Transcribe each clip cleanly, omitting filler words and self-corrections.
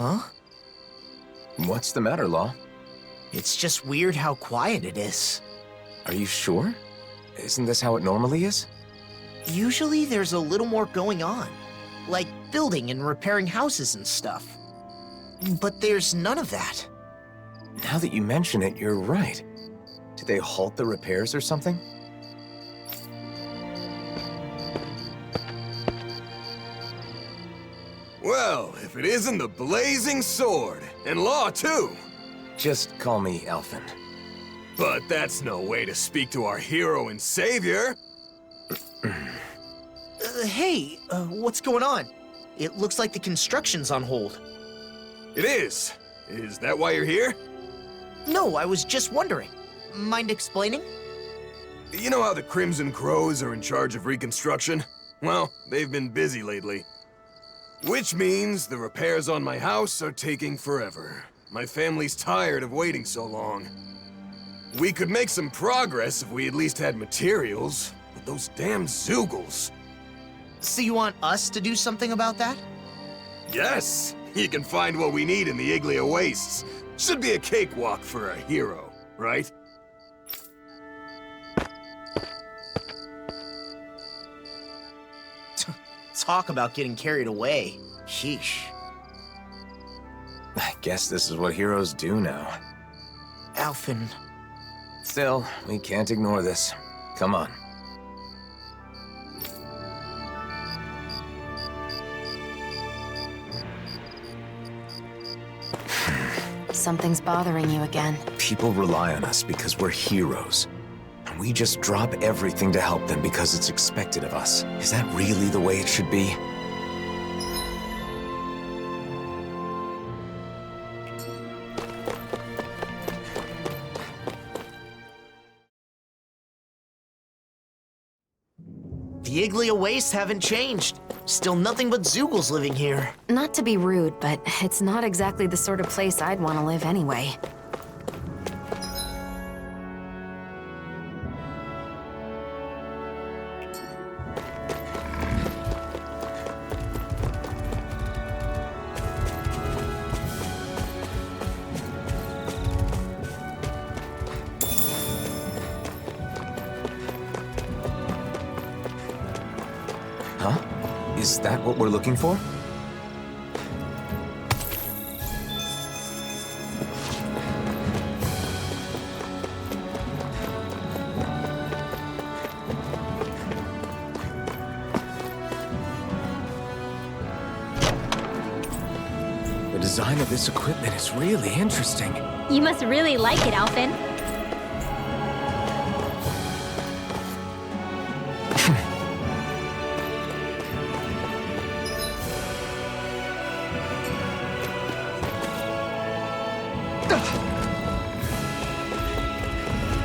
Huh? What's the matter, Law? It's just weird how quiet it is. Are you sure? Isn't this how it normally is? Usually there's a little more going on, like building and repairing houses and stuff. But there's none of that. Now that you mention it, you're right. Did they halt the repairs or something? Well, if it isn't the blazing sword, and Law too. Just call me Alphen. But that's no way to speak to our hero and savior. Hey, what's going on? It looks like the construction's on hold. It is. Is that why you're here? No, I was just wondering. Mind explaining? You know how the Crimson Crows are in charge of reconstruction? Well, they've been busy lately. Which means the repairs on my house are taking forever. My family's tired of waiting so long. We could make some progress if we at least had materials, but those damn Zeugles. So you want us to do something about that? Yes! You can find what we need in the Iglia Wastes. Should be a cakewalk for a hero, right? Talk about getting carried away. Sheesh. I guess this is what heroes do now. Alphen. Still, we can't ignore this. Come on. Something's bothering you again. People rely on us because we're heroes. And we just drop everything to help them because it's expected of us. Is that really the way it should be? The Iglia Wastes haven't changed. Still nothing but Zeugles living here. Not to be rude, but it's not exactly the sort of place I'd want to live anyway. Huh? Is that what we're looking for? The design of this equipment is really interesting. You must really like it, Alphen.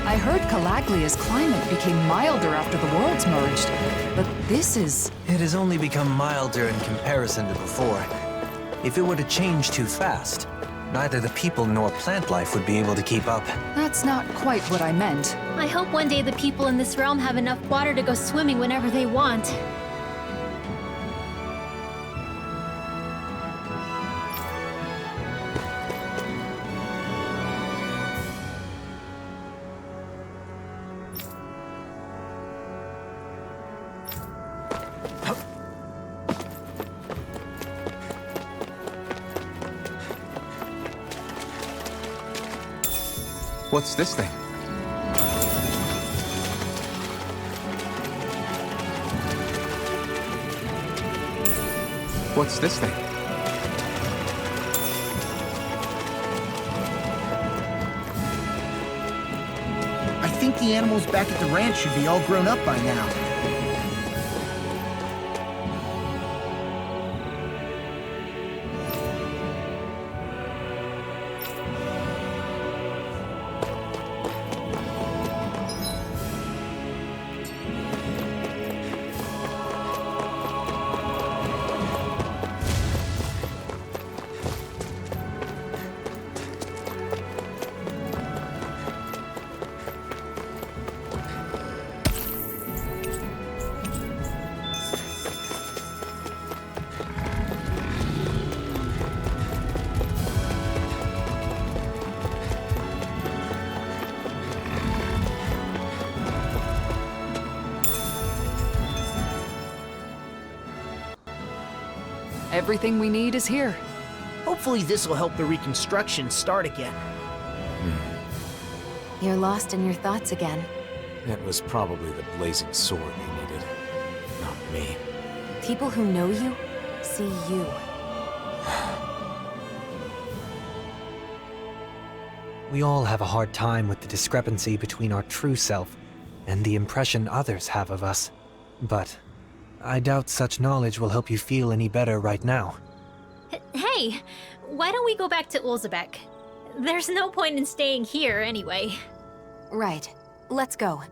I heard Calaglia's climate became milder after the worlds merged, but this is... It has only become milder in comparison to before. If it were to change too fast, neither the people nor plant life would be able to keep up. That's not quite what I meant. I hope one day the people in this realm have enough water to go swimming whenever they want. What's this thing? What's this thing? I think the animals back at the ranch should be all grown up by now. Everything we need is here. Hopefully this will help the reconstruction start again. You're lost in your thoughts again. It was probably the blazing sword they needed, not me. People who know you see you. We all have a hard time with the discrepancy between our true self and the impression others have of us. But I doubt such knowledge will help you feel any better right now. Hey, why don't we go back to Ulzebek? There's no point in staying here anyway. Right. Let's go.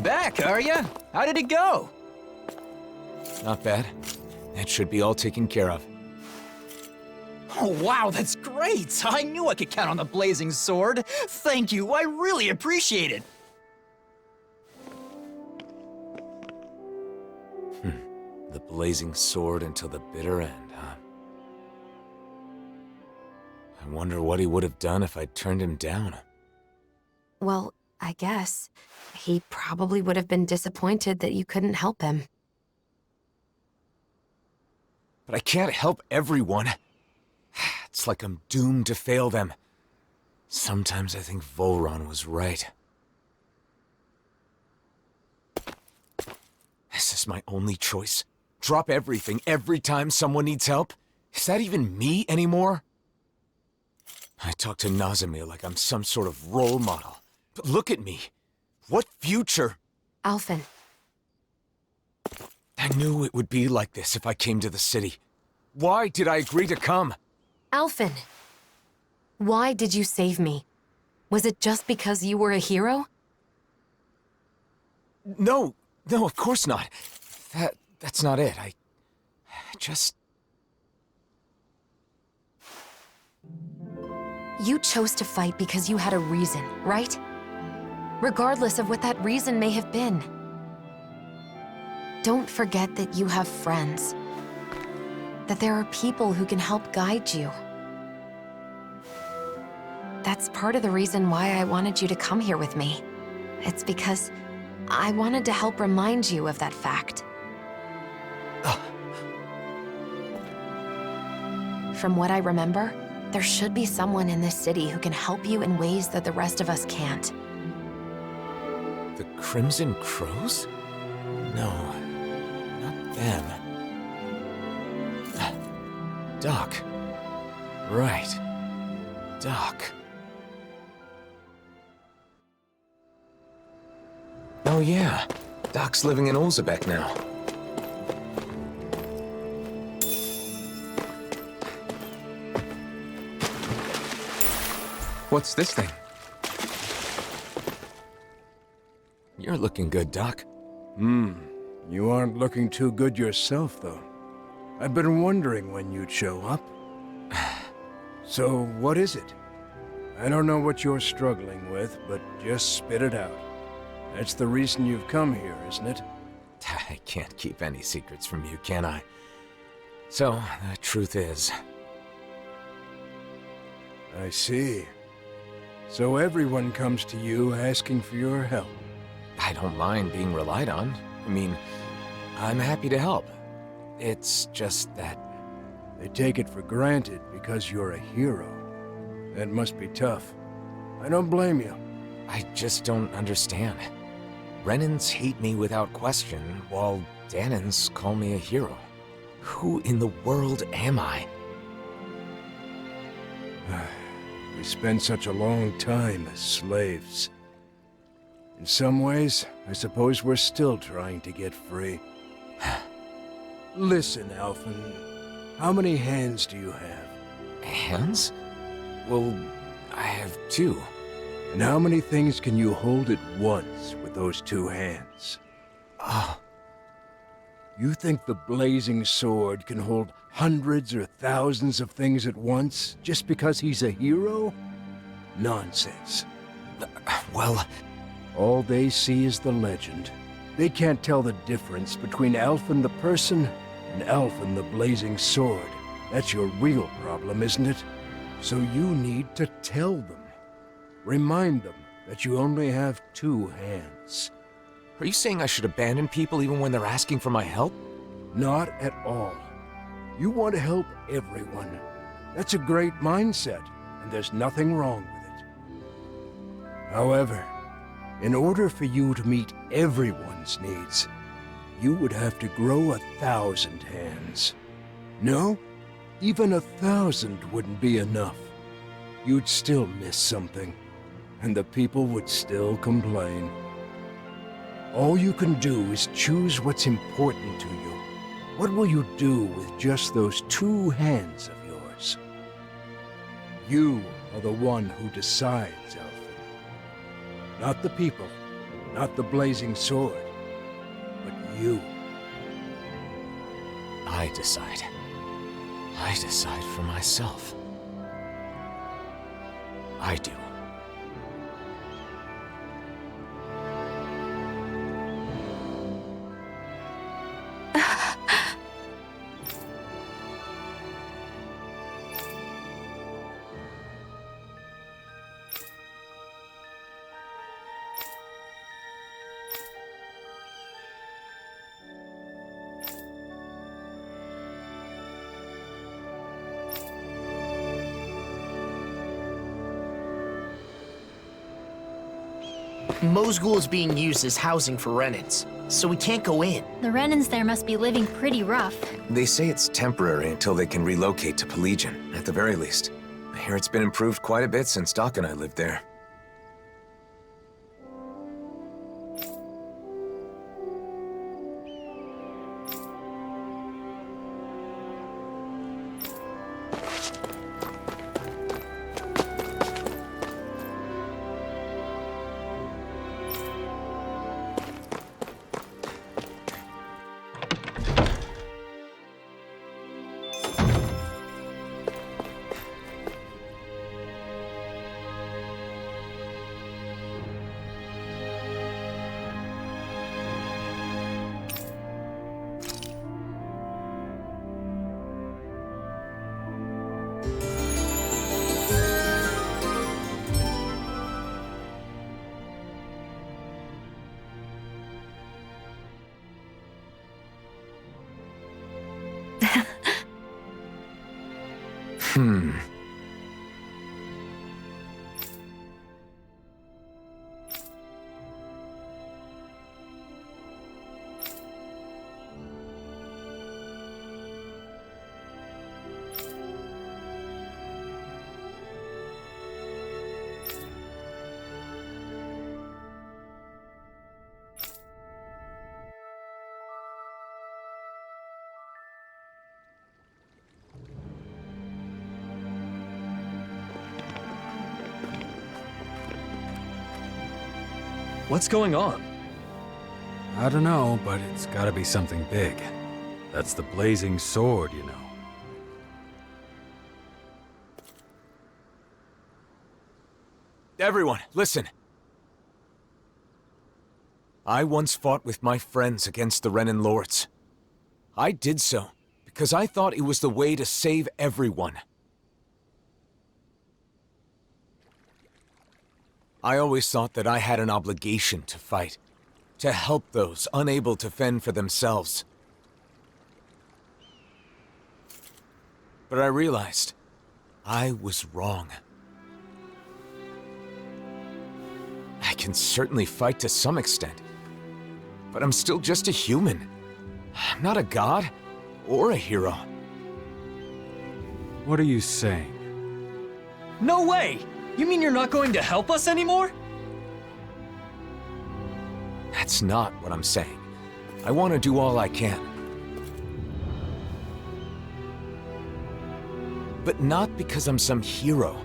Back, are ya? How did it go? Not bad. That should be all taken care of. Oh, wow, that's great! I knew I could count on the blazing sword. Thank you, I really appreciate it. The blazing sword until the bitter end, huh? I wonder what he would have done if I'd turned him down. Well, I guess he probably would have been disappointed that you couldn't help him. But I can't help everyone. It's like I'm doomed to fail them. Sometimes I think Volron was right. Is this my only choice? Drop everything every time someone needs help? Is that even me anymore? I talk to Nazimir like I'm some sort of role model. But look at me. What future? Alphen. I knew it would be like this if I came to the city. Why did I agree to come? Alphen. Why did you save me? Was it just because you were a hero? No, of course not. That's not it. I just... You chose to fight because you had a reason, right? Regardless of what that reason may have been. Don't forget that you have friends. That there are people who can help guide you. That's part of the reason why I wanted you to come here with me. It's because I wanted to help remind you of that fact. From what I remember, there should be someone in this city who can help you in ways that the rest of us can't. The Crimson Crows? No, not them. Doc. Right. Doc. Oh yeah, Doc's living in Ulzebek now. What's this thing? You're looking good, Doc. You aren't looking too good yourself, though. I've been wondering when you'd show up. So, what is it? I don't know what you're struggling with, but just spit it out. That's the reason you've come here, isn't it? I can't keep any secrets from you, can I? So, the truth is... I see. So everyone comes to you asking for your help. I don't mind being relied on. I mean, I'm happy to help. It's just that... They take it for granted because you're a hero. That must be tough. I don't blame you. I just don't understand. Renans hate me without question, while Danans call me a hero. Who in the world am I? We spent such a long time as slaves. In some ways, I suppose we're still trying to get free. Listen, Alphen. How many hands do you have? Hands? Well, I have 2. And how many things can you hold at once with those 2 hands? You think the blazing sword can hold hundreds or thousands of things at once just because he's a hero? Nonsense. Well... All they see is the legend. They can't tell the difference between Alphen the person and Alphen the blazing sword. That's your real problem, isn't it? So you need to tell them. Remind them that you only have 2 hands. Are you saying I should abandon people even when they're asking for my help? Not at all. You want to help everyone. That's a great mindset, and there's nothing wrong with it. However, in order for you to meet everyone's needs, you would have to grow 1,000 hands. No, even 1,000 wouldn't be enough. You'd still miss something, and the people would still complain. All you can do is choose what's important to you. What will you do with just those 2 hands of yours? You are the one who decides, Alphen. Not the people, not the blazing sword, but you. I decide. I decide for myself. I do. Mosgul is being used as housing for Renans, so we can't go in. The Renans there must be living pretty rough. They say it's temporary until they can relocate to Pelegion, at the very least. I hear it's been improved quite a bit since Doc and I lived there. What's going on? I don't know, but it's gotta be something big. That's the blazing sword, you know. Everyone, listen. I once fought with my friends against the Renan Lords. I did so because I thought it was the way to save everyone. I always thought that I had an obligation to fight, to help those unable to fend for themselves. But I realized I was wrong. I can certainly fight to some extent, but I'm still just a human. I'm not a god or a hero. What are you saying? No way! You mean you're not going to help us anymore? That's not what I'm saying. I want to do all I can. But not because I'm some hero.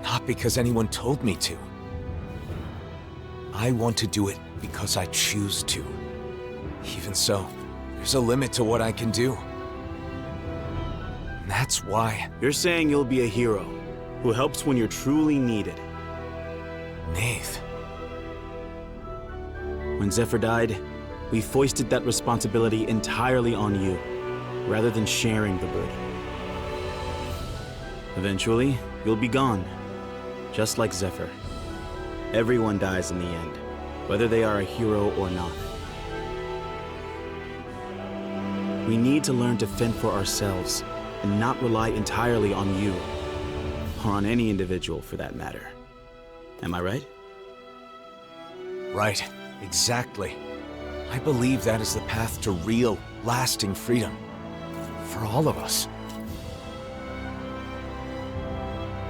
Not because anyone told me to. I want to do it because I choose to. Even so, there's a limit to what I can do. And that's why... You're saying you'll be a hero, who helps when you're truly needed. Niez. When Zephyr died, We foisted that responsibility entirely on you, rather than sharing the burden. Eventually, you'll be gone, just like Zephyr. Everyone dies in the end, whether they are a hero or not. We need to learn to fend for ourselves and not rely entirely on you, or on any individual for that matter. Am I right? Right, exactly. I believe that is the path to real, lasting freedom. For all of us.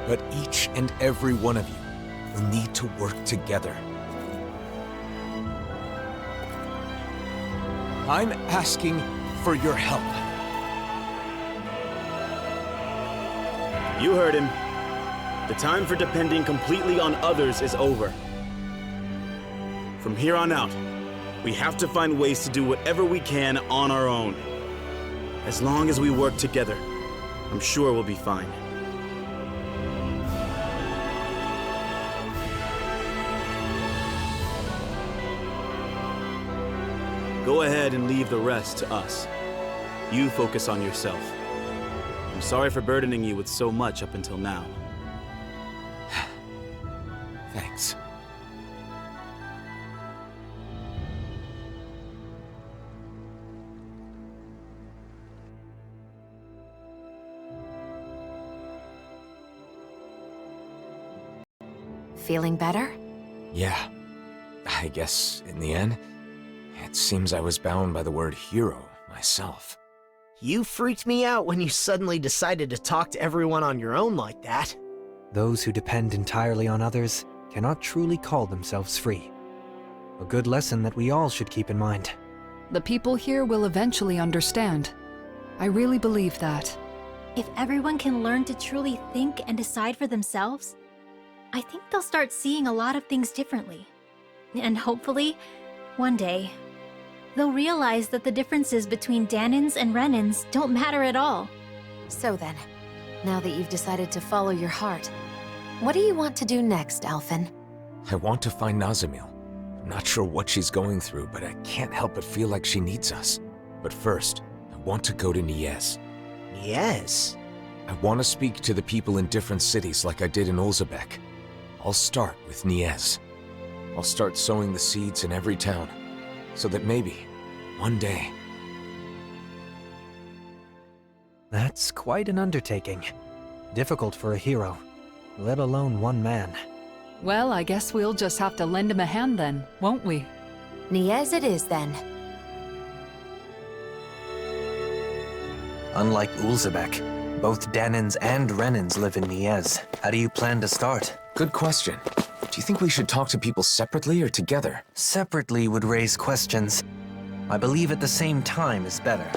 But each and every one of you will need to work together. I'm asking for your help. You heard him. The time for depending completely on others is over. From here on out, we have to find ways to do whatever we can on our own. As long as we work together, I'm sure we'll be fine. Go ahead and leave the rest to us. You focus on yourself. I'm sorry for burdening you with so much up until now. Thanks. Feeling better? Yeah. I guess, in the end, it seems I was bound by the word hero myself. You freaked me out when you suddenly decided to talk to everyone on your own like that. Those who depend entirely on others cannot truly call themselves free. A good lesson that we all should keep in mind. The people here will eventually understand. I really believe that. If everyone can learn to truly think and decide for themselves, I think they'll start seeing a lot of things differently. And hopefully, one day, they'll realize that the differences between Dahnans and Renans don't matter at all. So then, now that you've decided to follow your heart, what do you want to do next, Alphen? I want to find Nazamil. I'm not sure what she's going through, but I can't help but feel like she needs us. But first, I want to go to Niez. Niez? I want to speak to the people in different cities like I did in Ulzebek. I'll start with Niez. I'll start sowing the seeds in every town, so that maybe, one day... That's quite an undertaking. Difficult for a hero, let alone one man. Well, I guess we'll just have to lend him a hand then, won't we? Niez it is then. Unlike Ulzebek, both Dahnans and Renans live in Niez. How do you plan to start? Good question. Do you think we should talk to people separately or together? Separately would raise questions. I believe at the same time is better.